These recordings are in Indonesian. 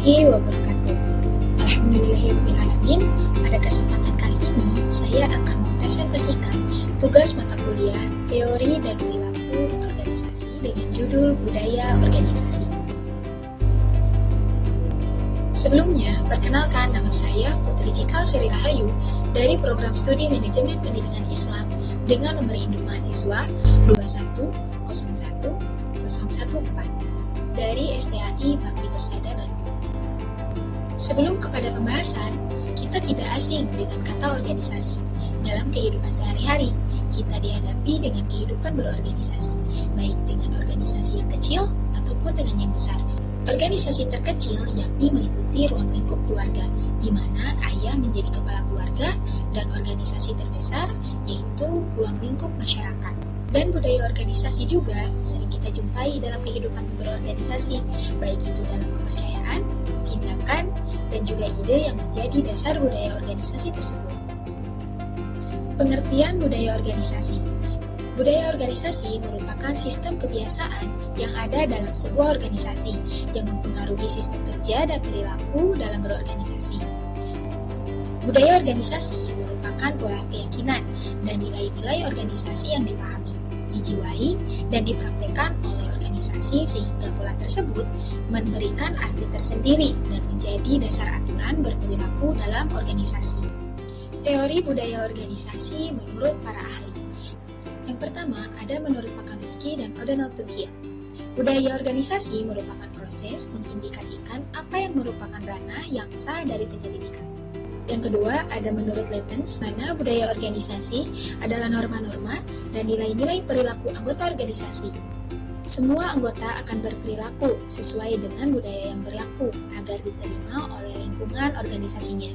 warahmatullahi wabarakatuh. Alhamdulillahirrahmanirrahim. Pada kesempatan kali ini, saya akan mempresentasikan tugas mata kuliah Teori dan Perilaku Organisasi dengan judul Budaya Organisasi. Sebelumnya, perkenalkan nama saya Putri Cikal Seri Rahayu dari Program Studi Manajemen Pendidikan Islam dengan nomor induk mahasiswa 2101014 dari STAI Bakti Persada Bandung. Sebelum kepada pembahasan, kita tidak asing dengan kata organisasi. Dalam kehidupan sehari-hari, kita dihadapi dengan kehidupan berorganisasi, baik dengan organisasi yang kecil ataupun dengan yang besar. Organisasi terkecil yakni meliputi ruang lingkup keluarga, di mana ayah menjadi kepala keluarga, dan organisasi terbesar yaitu ruang lingkup masyarakat. Dan budaya organisasi juga sering kita jumpai dalam kehidupan berorganisasi, baik itu dalam kepercayaan, tindakan, dan juga ide yang menjadi dasar budaya organisasi tersebut. Pengertian budaya organisasi. Budaya organisasi merupakan sistem kebiasaan yang ada dalam sebuah organisasi yang mempengaruhi sistem kerja dan perilaku dalam berorganisasi. Budaya organisasi merupakan pola keyakinan dan nilai-nilai organisasi yang dipahami, dijiwai, dan dipraktekkan oleh organisasi sehingga pola tersebut memberikan arti tersendiri dan menjadi dasar aturan berperilaku dalam organisasi. Teori budaya organisasi menurut para ahli. Yang pertama, ada menurut Pakansky dan O'Donnell Tuhiya. Budaya organisasi merupakan proses mengindikasikan apa yang merupakan ranah yang sah dari penyelidikan. Yang kedua, ada menurut Lettens, mana budaya organisasi adalah norma-norma dan nilai-nilai perilaku anggota organisasi. Semua anggota akan berperilaku sesuai dengan budaya yang berlaku agar diterima oleh lingkungan organisasinya.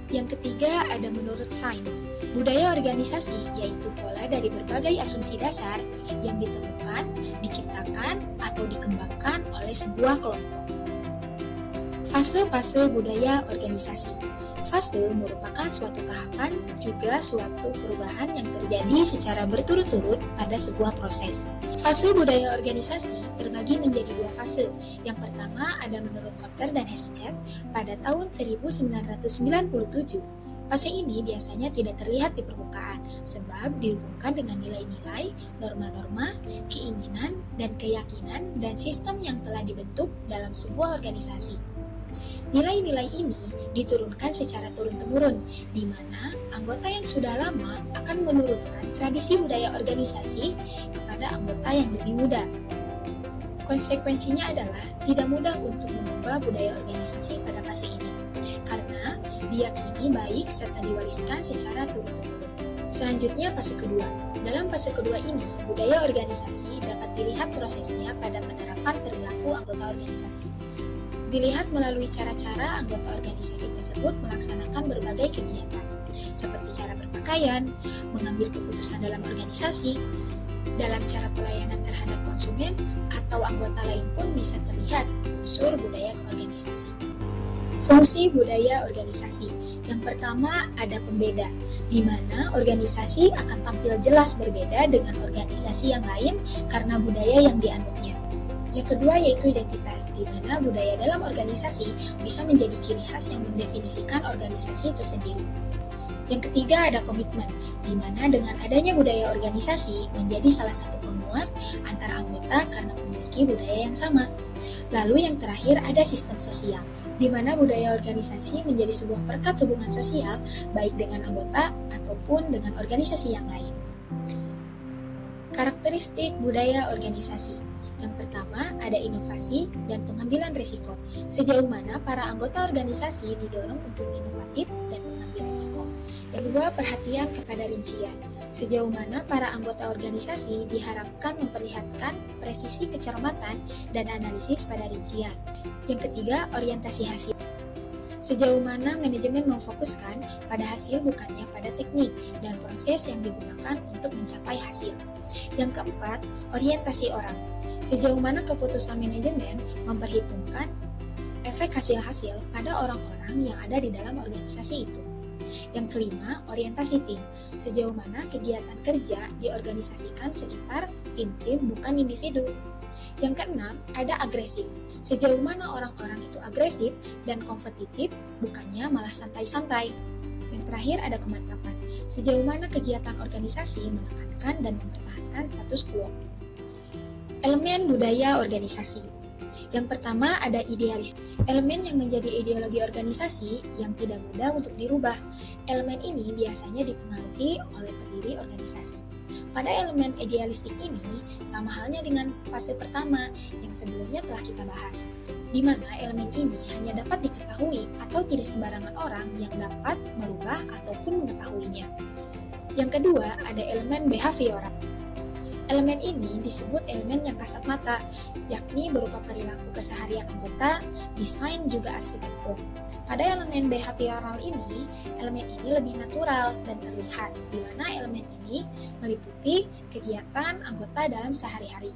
Yang ketiga, ada menurut Sains. Budaya organisasi yaitu pola dari berbagai asumsi dasar yang ditemukan, diciptakan, atau dikembangkan oleh sebuah kelompok. Fase-fase budaya organisasi. Fase merupakan suatu tahapan, juga suatu perubahan yang terjadi secara berturut-turut pada sebuah proses. Fase budaya organisasi terbagi menjadi dua fase. Yang pertama ada menurut Kotter dan Hesketh pada tahun 1997. Fase ini biasanya tidak terlihat di permukaan, sebab dihubungkan dengan nilai-nilai, norma-norma, keinginan, dan keyakinan, dan sistem yang telah dibentuk dalam sebuah organisasi. Nilai-nilai ini diturunkan secara turun-temurun, di mana anggota yang sudah lama akan menurunkan tradisi budaya organisasi kepada anggota yang lebih muda. Konsekuensinya adalah tidak mudah untuk mengubah budaya organisasi pada fase ini, karena diyakini baik serta diwariskan secara turun-temurun. Selanjutnya, fase kedua. Dalam fase kedua ini, budaya organisasi dapat dilihat prosesnya pada penerapan perilaku anggota organisasi. Dilihat melalui cara-cara anggota organisasi tersebut melaksanakan berbagai kegiatan, seperti cara berpakaian, mengambil keputusan dalam organisasi, dalam cara pelayanan terhadap konsumen, atau anggota lain pun bisa terlihat unsur budaya organisasi. Fungsi budaya organisasi. Yang pertama ada pembeda, di mana organisasi akan tampil jelas berbeda dengan organisasi yang lain karena budaya yang dianutnya. Yang kedua yaitu identitas, di mana budaya dalam organisasi bisa menjadi ciri khas yang mendefinisikan organisasi itu sendiri. Yang ketiga ada komitmen, di mana dengan adanya budaya organisasi menjadi salah satu penguat antara anggota karena memiliki budaya yang sama. Lalu yang terakhir ada sistem sosial, di mana budaya organisasi menjadi sebuah perekat hubungan sosial baik dengan anggota ataupun dengan organisasi yang lain. Karakteristik budaya organisasi. Yang pertama, ada inovasi dan pengambilan risiko. Sejauh mana para anggota organisasi didorong untuk inovatif dan mengambil risiko. Yang kedua, perhatian kepada rincian. Sejauh mana para anggota organisasi diharapkan memperlihatkan presisi kecermatan dan analisis pada rincian. Yang ketiga, orientasi hasil. Sejauh mana manajemen memfokuskan pada hasil bukannya pada teknik dan proses yang digunakan untuk mencapai hasil. Yang keempat, orientasi orang. Sejauh mana keputusan manajemen memperhitungkan efek hasil-hasil pada orang-orang yang ada di dalam organisasi itu. Yang kelima, orientasi tim. Sejauh mana kegiatan kerja diorganisasikan sekitar tim-tim bukan individu. Yang keenam, ada agresif. Sejauh mana orang-orang itu agresif dan kompetitif, bukannya malah santai-santai. Yang terakhir ada kemantapan. Sejauh mana kegiatan organisasi menekankan dan mempertahankan status quo. Elemen budaya organisasi. Yang pertama ada idealis. Elemen yang menjadi ideologi organisasi yang tidak mudah untuk dirubah. Elemen ini biasanya dipengaruhi oleh pendiri organisasi. Pada elemen idealistik ini, sama halnya dengan fase pertama yang sebelumnya telah kita bahas, di mana elemen ini hanya dapat diketahui atau tidak sembarangan orang yang dapat merubah ataupun mengetahuinya. Yang kedua, ada elemen behavioral. Elemen ini disebut elemen yang kasat mata, yakni berupa perilaku keseharian anggota, desain juga arsitektur. Pada elemen behavioral ini, elemen ini lebih natural dan terlihat, di mana elemen ini meliputi kegiatan anggota dalam sehari-hari.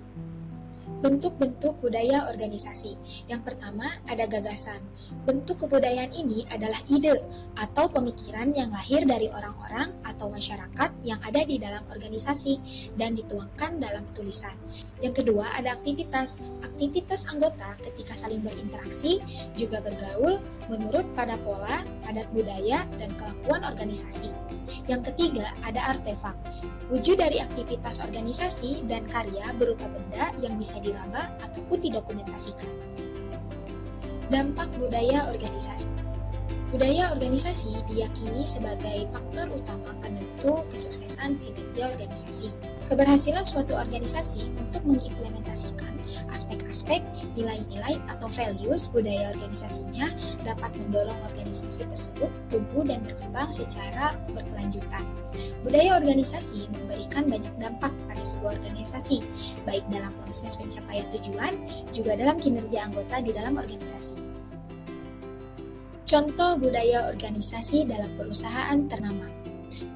Bentuk-bentuk budaya organisasi. Yang pertama ada gagasan. Bentuk kebudayaan ini adalah ide atau pemikiran yang lahir dari orang-orang atau masyarakat yang ada di dalam organisasi dan dituangkan dalam tulisan. Yang kedua ada aktivitas. Aktivitas anggota ketika saling berinteraksi juga bergaul menurut pada pola, adat budaya, dan kelakuan organisasi. Yang ketiga ada artefak. Wujud dari aktivitas organisasi dan karya berupa benda yang bisa diraba ataupun didokumentasikan. Dampak budaya organisasi. Budaya organisasi diyakini sebagai faktor utama penentu kesuksesan kinerja organisasi. Keberhasilan suatu organisasi untuk mengimplementasikan aspek-aspek nilai-nilai atau values budaya organisasinya dapat mendorong organisasi tersebut tumbuh dan berkembang secara berkelanjutan. Budaya organisasi memberikan banyak dampak pada sebuah organisasi, baik dalam proses pencapaian tujuan, juga dalam kinerja anggota di dalam organisasi. Contoh budaya organisasi dalam perusahaan ternama.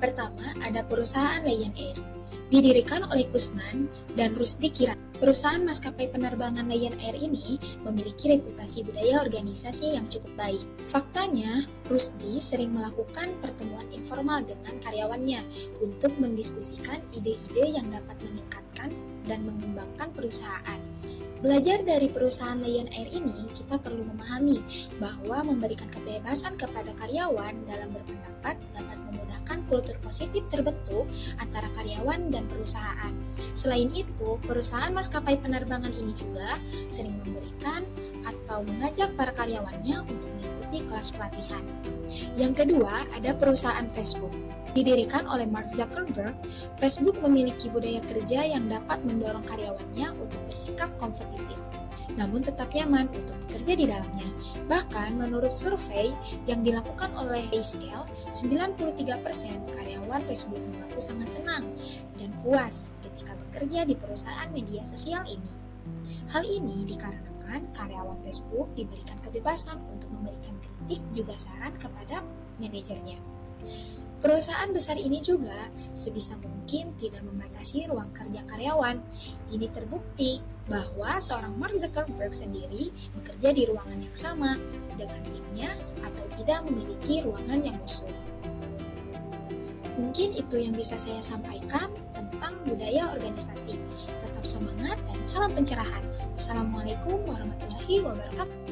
Pertama, ada perusahaan Lion Air. Didirikan oleh Kusnan dan Rusdi Kiran. Perusahaan maskapai penerbangan Lion Air ini memiliki reputasi budaya organisasi yang cukup baik. Faktanya, Rusdi sering melakukan pertemuan informal dengan karyawannya untuk mendiskusikan ide-ide yang dapat meningkatkan dan mengembangkan perusahaan. Belajar dari perusahaan Lion Air ini, kita perlu memahami bahwa memberikan kebebasan kepada karyawan dalam berpendapat dapat memudahkan kultur positif terbentuk antara karyawan dan perusahaan. Selain itu, perusahaan maskapai penerbangan ini juga sering memberikan atau mengajak para karyawannya untuk mengikuti kelas pelatihan. Yang kedua, ada perusahaan Facebook. Didirikan oleh Mark Zuckerberg, Facebook memiliki budaya kerja yang dapat mendorong karyawannya untuk bersikap kompetitif, namun tetap nyaman untuk bekerja di dalamnya. Bahkan menurut survei yang dilakukan oleh Payscale, 93% karyawan Facebook mengaku sangat senang dan puas ketika bekerja di perusahaan media sosial ini. Hal ini dikarenakan karyawan Facebook diberikan kebebasan untuk memberikan kritik juga saran kepada manajernya. Perusahaan besar ini juga sebisa mungkin tidak membatasi ruang kerja karyawan. Ini terbukti bahwa seorang Mark Zuckerberg sendiri bekerja di ruangan yang sama dengan timnya atau tidak memiliki ruangan yang khusus. Mungkin itu yang bisa saya sampaikan tentang budaya organisasi. Tetap semangat dan salam pencerahan. Wassalamualaikum warahmatullahi wabarakatuh.